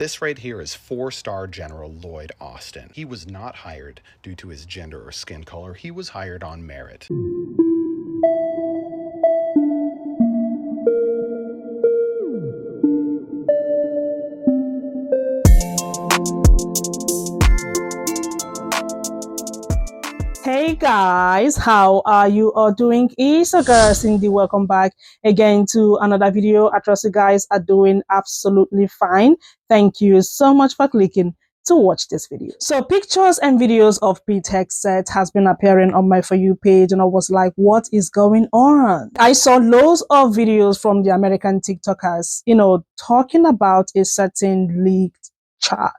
This right here is 4-star General Lloyd Austin. He was not hired due to his gender or skin color. He was hired on merit. Hey guys, how are you all doing? It's your girl Cindy. Welcome back again to another video. I trust you guys are doing absolutely fine. Thank you so much for clicking to watch this video. So pictures and videos of HEGSETH has been appearing on my For You page, and I was like, what is going on? I saw loads of videos from the American TikTokers, talking about a certain leaked chart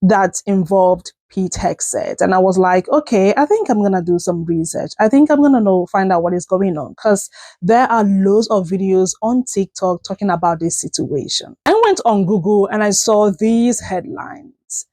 that involved HEGSETH. And I was like, okay, I think I'm going to do some research. I think I'm going to find out what is going on, because there are loads of videos on TikTok talking about this situation. I went on Google and I saw these headlines.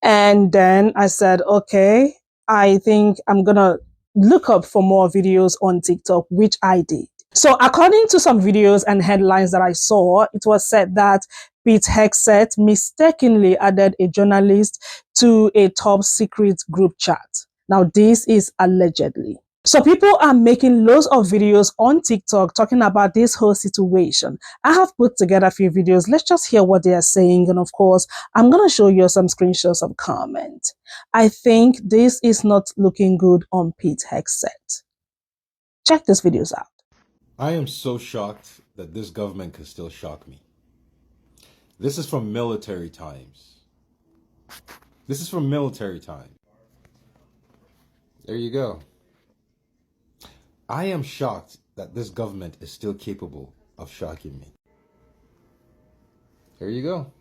And then I said, okay, I think I'm going to look up for more videos on TikTok, which I did. So according to some videos and headlines that I saw, it was said that HEGSETH mistakenly added a journalist to a top secret group chat. Now, this is allegedly. So people are making loads of videos on TikTok talking about this whole situation. I have put together a few videos. Let's just hear what they are saying. And of course, I'm going to show you some screenshots of comments. I think this is not looking good on HEGSETH. Check these videos out. I am so shocked that this government can still shock me. This is from military times. This is from military time. There you go. I am shocked that this government is still capable of shocking me. There you go.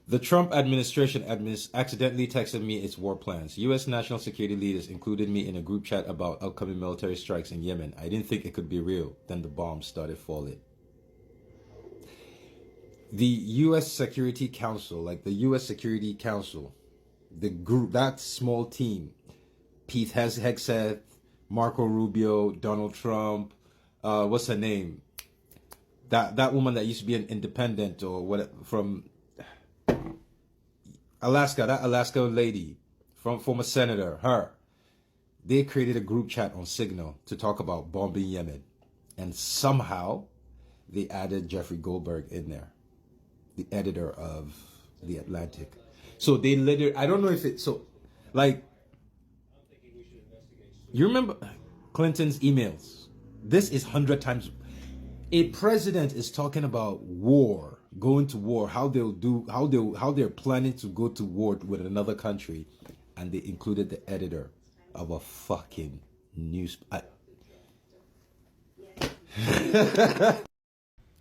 The Trump administration accidentally texted me its war plans. U.S. national security leaders included me in a group chat about upcoming military strikes in Yemen. I didn't think it could be real. Then the bombs started falling. The U.S. Security Council, the group, that small team, HEGSETH, Marco Rubio, Donald Trump, what's her name? That woman that used to be an independent or what from Alaska, that Alaska lady, from former senator, her. They created a group chat on Signal to talk about bombing Yemen. And somehow they added Jeffrey Goldberg in there, the editor of The Atlantic. So they literally, I don't know if it's, so, like, you remember Clinton's emails? This is 100 times. A president is talking about war, going to war, how they're planning to go to war with another country, and they included the editor of a fucking news.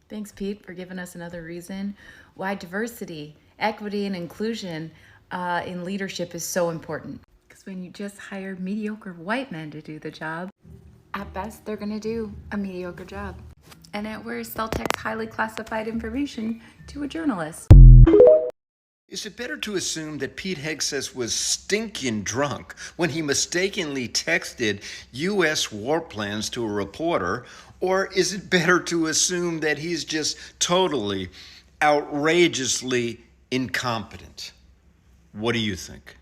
Thanks, Pete, for giving us another reason why diversity, equity, and inclusion in leadership is so important. Because when you just hire mediocre white men to do the job, at best, they're going to do a mediocre job. And at worst, they'll text highly classified information to a journalist. Is it better to assume that HEGSETH was stinking drunk when he mistakenly texted U.S. war plans to a reporter, or is it better to assume that he's just totally, outrageously incompetent? What do you think?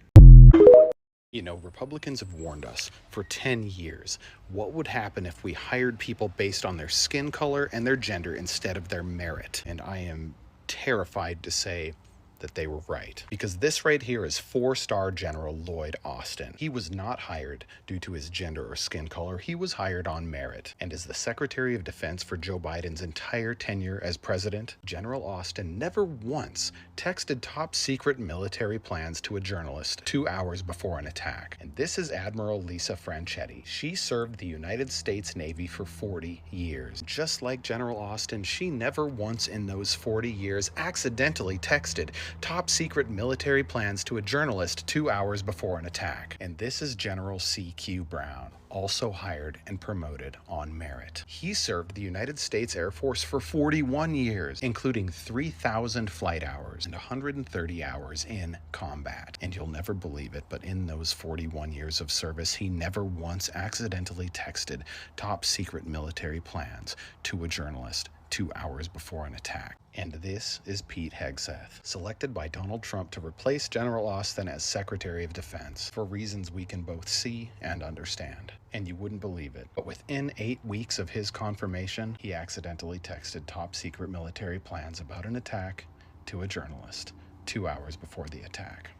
Republicans have warned us for 10 years what would happen if we hired people based on their skin color and their gender instead of their merit. And I am terrified to say that they were right, because this right here is 4-star General Lloyd Austin. He was not hired due to his gender or skin color. He was hired on merit. And as the Secretary of Defense for Joe Biden's entire tenure as president, General Austin never once texted top secret military plans to a journalist 2 hours before an attack. And this is Admiral Lisa Franchetti. She served the United States Navy for 40 years. Just like General Austin, she never once in those 40 years accidentally texted top secret military plans to a journalist 2 hours before an attack. And this is General C.Q. Brown, also hired and promoted on merit. He served the United States Air Force for 41 years, including 3,000 flight hours and 130 hours in combat. And you'll never believe it, but in those 41 years of service, he never once accidentally texted top secret military plans to a journalist 2 hours before an attack. And this is Pete Hegseth, selected by Donald Trump to replace General Austin as Secretary of Defense for reasons we can both see and understand. And you wouldn't believe it, but within 8 weeks of his confirmation, he accidentally texted top secret military plans about an attack to a journalist 2 hours before the attack.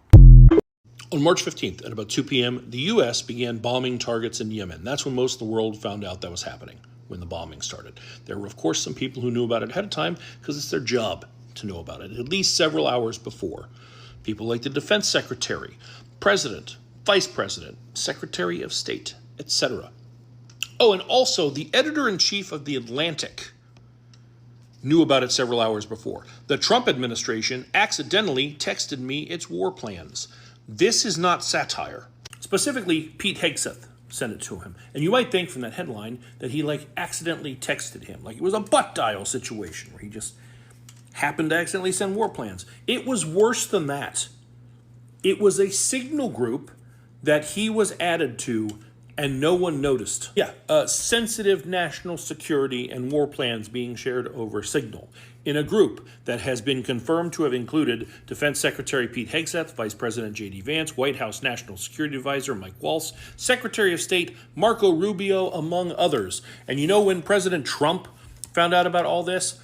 On March 15th at about 2 p.m., the U.S. began bombing targets in Yemen. That's when most of the world found out that was happening, when the bombing started. There were, of course, some people who knew about it ahead of time because it's their job to know about it, at least several hours before. People like the Defense Secretary, President, Vice President, Secretary of State, etc. Oh, and also the editor-in-chief of The Atlantic knew about it several hours before. The Trump administration accidentally texted me its war plans. This is not satire. Specifically, Pete Hegseth sent it to him. And you might think from that headline that he accidentally texted him, like it was a butt dial situation where he just happened to accidentally send war plans. It was worse than that. It was a signal group that he was added to and no one noticed. Yeah, sensitive national security and war plans being shared over Signal in a group that has been confirmed to have included Defense Secretary Pete Hegseth, Vice President J.D. Vance, White House National Security Advisor Mike Waltz, Secretary of State Marco Rubio, among others. And you know when President Trump found out about all this?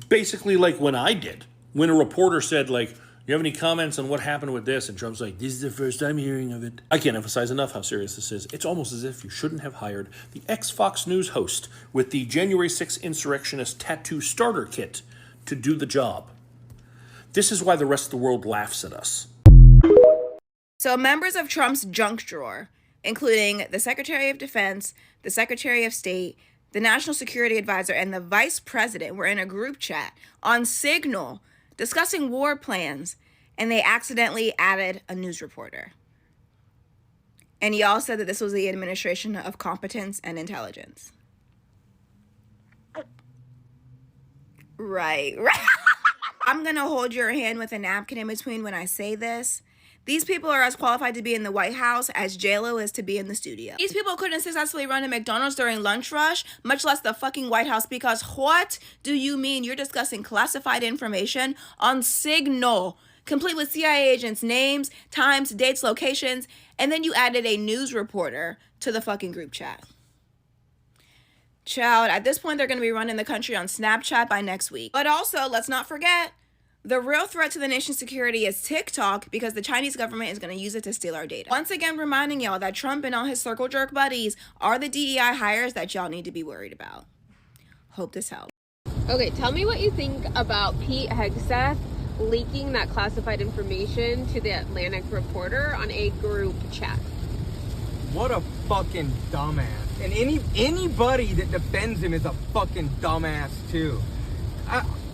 Basically like when I did. When a reporter said, you have any comments on what happened with this? And Trump's like, this is the first time hearing of it. I can't emphasize enough how serious this is. It's almost as if you shouldn't have hired the ex-Fox News host with the January 6th insurrectionist tattoo starter kit to do the job. This is why the rest of the world laughs at us. So members of Trump's junk drawer, including the Secretary of Defense, the Secretary of State, the National Security Advisor, and the Vice President were in a group chat on Signal discussing war plans, and they accidentally added a news reporter. And y'all said that this was the administration of competence and intelligence. Right. I'm going to hold your hand with a napkin in between when I say this. These people are as qualified to be in the White House as J-Lo is to be in the studio. These people couldn't successfully run a McDonald's during lunch rush, much less the fucking White House, because what do you mean you're discussing classified information on Signal, complete with CIA agents' names, times, dates, locations, and then you added a news reporter to the fucking group chat? Child, at this point, they're going to be running the country on Snapchat by next week. But also, let's not forget, the real threat to the nation's security is TikTok, because the Chinese government is going to use it to steal our data. Once again, reminding y'all that Trump and all his circle jerk buddies are the DEI hires that y'all need to be worried about. Hope this helps. Okay, tell me what you think about Pete Hegseth leaking that classified information to the Atlantic reporter on a group chat. What a fucking dumbass. And anybody that defends him is a fucking dumbass too.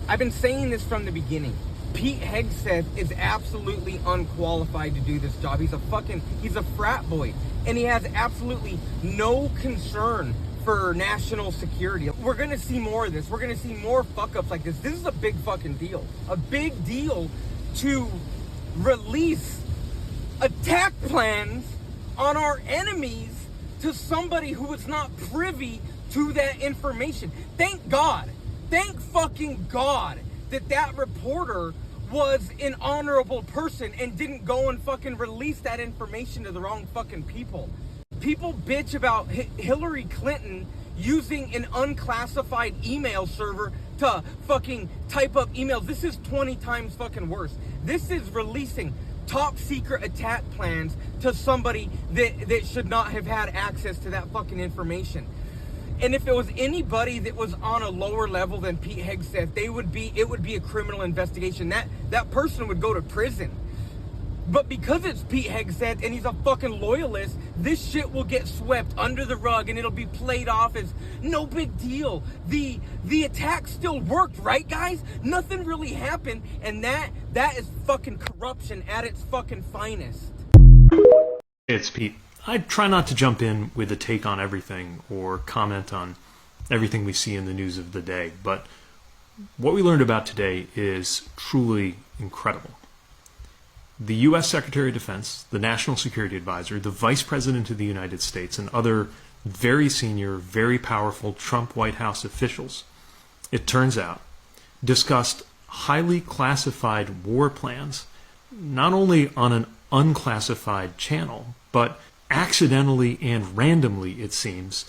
I've been saying this from the beginning. Pete Hegseth is absolutely unqualified to do this job. He's a frat boy. And he has absolutely no concern for national security. We're gonna see more of this. We're gonna see more fuck-ups like this. This is a big fucking deal. A big deal to release attack plans on our enemies to somebody who is not privy to that information. Thank God. Thank fucking God that reporter was an honorable person and didn't go and fucking release that information to the wrong fucking people. People bitch about Hillary Clinton using an unclassified email server to fucking type up emails. This is 20 times fucking worse. This is releasing top secret attack plans to somebody that should not have had access to that fucking information. And if it was anybody that was on a lower level than Pete Hegseth, it would be a criminal investigation. That person would go to prison. But because it's Pete Hegseth and he's a fucking loyalist, this shit will get swept under the rug and it'll be played off as no big deal. The attack still worked, right, guys? Nothing really happened, and that is fucking corruption at its fucking finest. It's Pete. I try not to jump in with a take on everything or comment on everything we see in the news of the day, but what we learned about today is truly incredible. The U.S. Secretary of Defense, the National Security Advisor, the Vice President of the United States, and other very senior, very powerful Trump White House officials it turns out, discussed highly classified war plans, not only on an unclassified channel, but accidentally and randomly, it seems,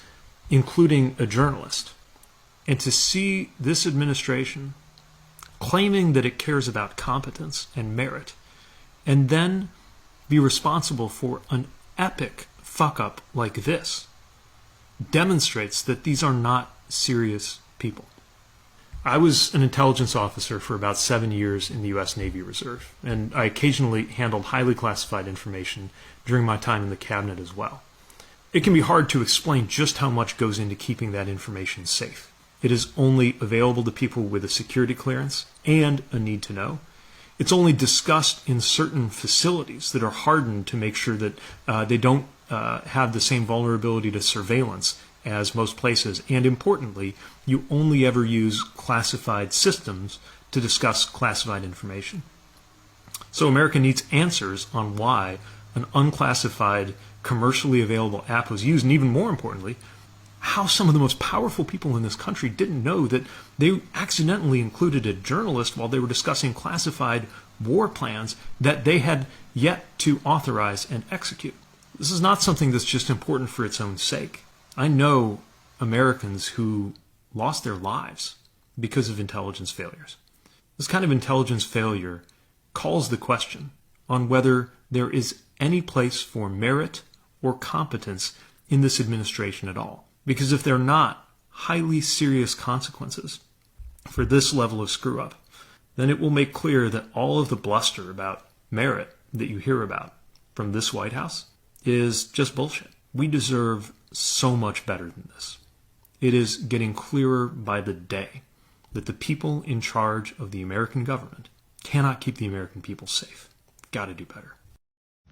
including a journalist. And to see this administration claiming that it cares about competence and merit, and then be responsible for an epic fuck-up like this, demonstrates that these are not serious people. I was an intelligence officer for about 7 years in the U.S. Navy Reserve, and I occasionally handled highly classified information during my time in the cabinet as well. It can be hard to explain just how much goes into keeping that information safe. It is only available to people with a security clearance and a need to know. It's only discussed in certain facilities that are hardened to make sure that they don't have the same vulnerability to surveillance as most places. And importantly, you only ever use classified systems to discuss classified information. So America needs answers on why an unclassified, commercially available app was used, and even more importantly, how some of the most powerful people in this country didn't know that they accidentally included a journalist while they were discussing classified war plans that they had yet to authorize and execute. This is not something that's just important for its own sake. I know Americans who lost their lives because of intelligence failures. This kind of intelligence failure calls the question on whether there is any place for merit or competence in this administration at all. Because if there are not highly serious consequences for this level of screw-up, then it will make clear that all of the bluster about merit that you hear about from this White House is just bullshit. We deserve so much better than this. It is getting clearer by the day that the people in charge of the American government cannot keep the American people safe. Got to do better.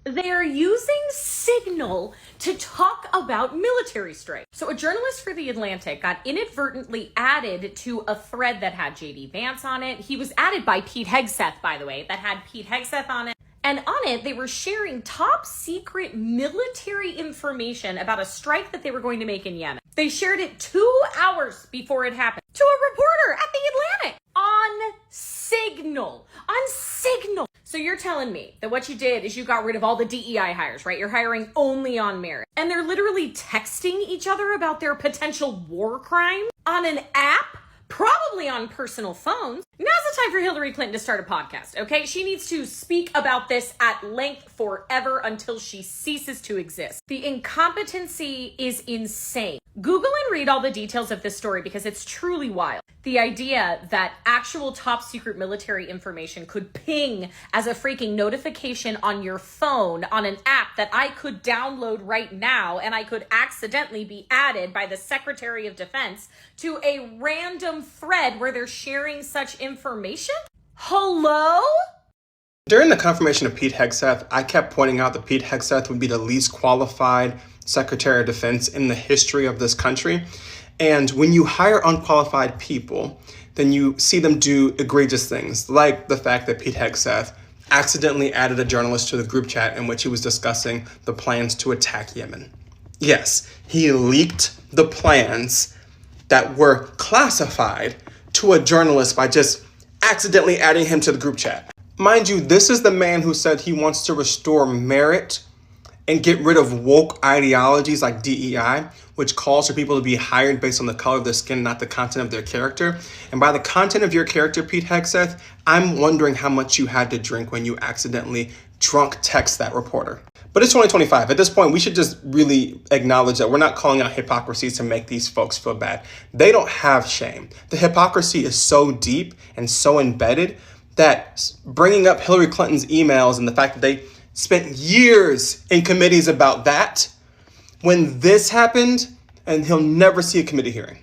They are using Signal to talk about military strikes. So a journalist for The Atlantic got inadvertently added to a thread that had J.D. Vance on it. He was added by Pete Hegseth, by the way, that had Pete Hegseth on it. And on it, they were sharing top secret military information about a strike that they were going to make in Yemen. They shared it 2 hours before it happened to a reporter at The Atlantic on Signal. On Signal. So you're telling me that what you did is you got rid of all the DEI hires, right? You're hiring only on merit. And they're literally texting each other about their potential war crime on an app, probably on personal phones. Now's the time for Hillary Clinton to start a podcast, okay? She needs to speak about this at length forever until she ceases to exist. The incompetency is insane. Google and read all the details of this story because it's truly wild. The idea that actual top secret military information could ping as a freaking notification on your phone on an app that I could download right now, and I could accidentally be added by the Secretary of Defense to a random thread where they're sharing such information? Hello? During the confirmation of Pete Hegseth, I kept pointing out that Pete Hegseth would be the least qualified Secretary of Defense in the history of this country. And when you hire unqualified people, then you see them do egregious things, like the fact that Pete Hegseth accidentally added a journalist to the group chat in which he was discussing the plans to attack Yemen. Yes, he leaked the plans that were classified to a journalist by just accidentally adding him to the group chat. Mind you, this is the man who said he wants to restore merit and get rid of woke ideologies like DEI, which calls for people to be hired based on the color of their skin, not the content of their character. And by the content of your character, Pete Hegseth, I'm wondering how much you had to drink when you accidentally drunk text that reporter. But it's 2025. At this point, we should just really acknowledge that we're not calling out hypocrisies to make these folks feel bad. They don't have shame. The hypocrisy is so deep and so embedded that bringing up Hillary Clinton's emails and the fact that they spent years in committees about that, when this happened, and he'll never see a committee hearing.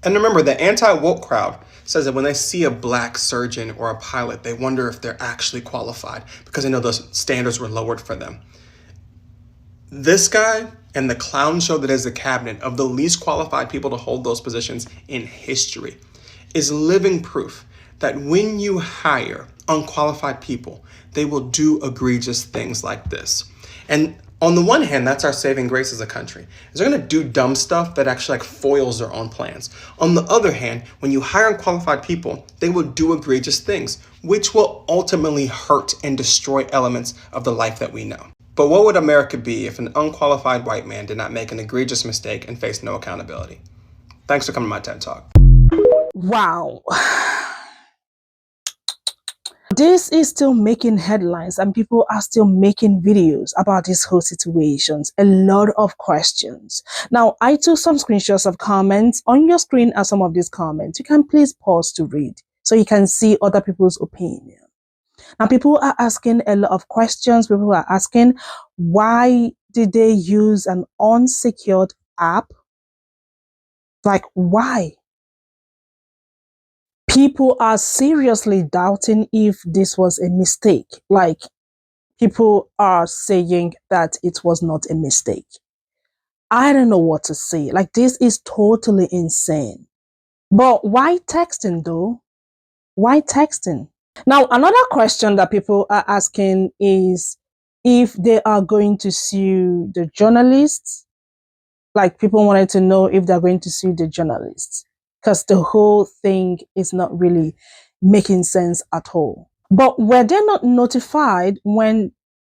And remember, the anti-woke crowd says that when they see a black surgeon or a pilot, they wonder if they're actually qualified because they know those standards were lowered for them. This guy and the clown show that is the cabinet of the least qualified people to hold those positions in history is living proof that when you hire unqualified people, they will do egregious things like this. And On the one hand, that's our saving grace as a country, is they're going to do dumb stuff that actually like foils their own plans. On the other hand, when you hire unqualified people, they will do egregious things, which will ultimately hurt and destroy elements of the life that we know. But what would America be if an unqualified white man did not make an egregious mistake and face no accountability? Thanks for coming to my TED Talk. Wow. This is still making headlines and people are still making videos about these whole situations. A lot of questions. Now, I took some screenshots of comments. On your screen are some of these comments. You can please pause to read so you can see other people's opinion. Now, people are asking a lot of questions. People are asking, why did they use an unsecured app? Like, why? People are seriously doubting if this was a mistake. Like, people are saying that it was not a mistake. I don't know what to say. Like, this is totally insane. But why texting though? Why texting? Now, another question that people are asking is if they are going to sue the journalists. Like, people wanted to know if they're going to sue the journalists, because the whole thing is not really making sense at all. But were they not notified when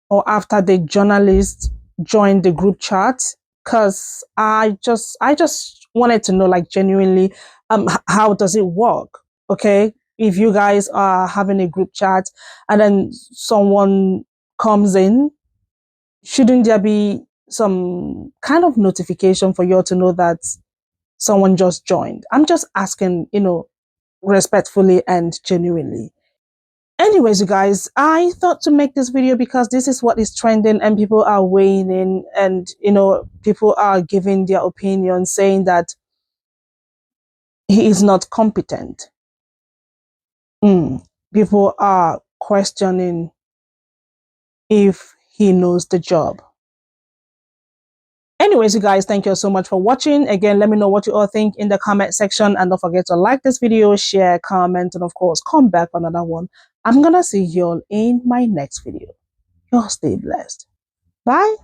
or after the journalists joined the group chat? Because I just wanted to know, like, genuinely, how does it work? Okay, if you guys are having a group chat and then someone comes in, shouldn't there be some kind of notification for you to know that someone just joined? I'm just asking, respectfully and genuinely. Anyways, you guys, I thought to make this video because this is what is trending and people are weighing in and, people are giving their opinion saying that he is not competent. People are questioning if he knows the job. Anyways, you guys, thank you so much for watching. Again, let me know what you all think in the comment section. And don't forget to like this video, share, comment, and of course, come back for another one. I'm going to see you all in my next video. Y'all stay blessed. Bye.